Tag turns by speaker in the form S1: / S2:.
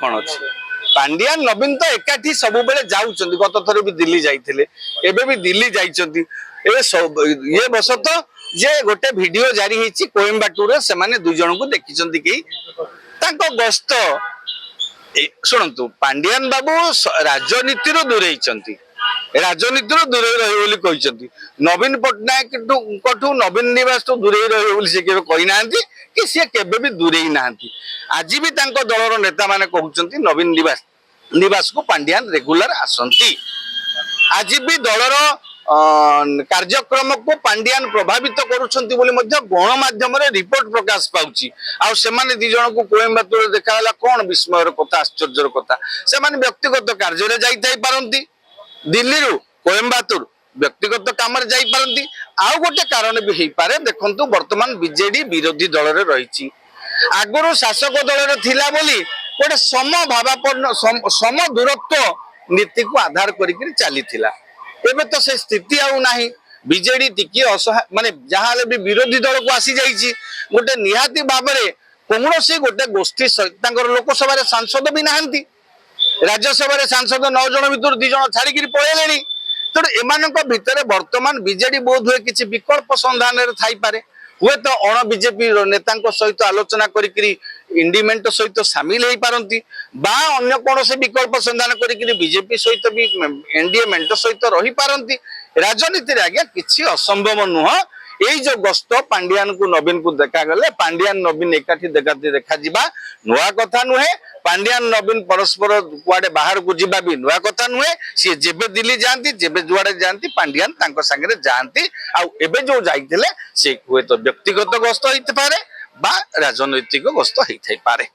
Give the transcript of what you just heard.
S1: कौन अच्छे पांड्यान नवीन तो एकाठी सब बेले जाउछंती गत थर भी दिल्ली जाइथिले एबे भी दिल्ली जाइछंती ये बस तो जे गोटे वीडियो जारी हेछि कोयम्बाटूर से माने दुई जन को देखिछंती कि तांको गस्त शुणु पांड्यान बाबू राजनीति दूरे राजनीति दूरे रही नवीन पट्टनायक नवीन निवास तो दूरे रही कहीना कि सी के दूरे ना आज भी दलर नेता माने कहते नवीन निवास को पांड्यान रेगुलर आसंती आज भी दलर कार्यक्रम को पांड्यान प्रभावित करुछंती बोली मध्य गणमाध्यम रिपोर्ट प्रकाश पाउची आ सेमाने दी जन को कोयम्बाटूर देखाला कौन विस्मयर कथा आश्चर्यर कथा सेमाने व्यक्तिगत कार्य रे जाई थाई पारंती दिल्ली रु कोयम्बाटूर व्यक्तिगत काम रे जाई पारंती आ गोटे कारण भी हेई पारे देखंतु वर्तमान बीजेडी विरोधी दल रे रहिची आगुरु शासक दल रे थिला बोली गोटे समभावापन्न सम दूरत्व नीति को आधार करिक चली थिला एबे तो से स्थिति आउ नाही बीजेडी टिकी असहाय माने जहाले भी विरोधी दल को आसी जाईची गोटे निहाती भाबरे कोनोसी गोटे गोष्ठी तांकर लोकसभा रे सांसद भी नाहंती राज्यसभा रे सांसद 9 जन भितर 2 जन छाड़ी किरी पळेलेनी तो एमानक भितरे वर्तमान बीजेडी बोध हुए किछि विकल्प संधान रे थाई पारे हुए तो अण बीजेपी नेता सहित आलोचना करी इंडिमेंट सहित सामिल हो पारती बा अन्य कौन से विकल्प संधान करी बीजेपी सहित भी एनडीए मेंट सहित रही पारती राजनीति आज्ञा किसी असंभव नुह यही जो गस्त पांड्यान को नवीन को देखा गले पांड्यान नवीन एकाठी देखा जिबा नुआ कथा नुहे पांड्यान नवीन परस्पर कुआडे बाहर को जिबा भी नुआ कथा नुहे सी जेबे दिल्ली जाती जेबे जुआडे जाती पांड्यान तांको संगे जाती आ एबे जो जाइथिले से हुए तो व्यक्तिगत गस्त होइते पारे बा राजनैतिक गस्त होइते पारे।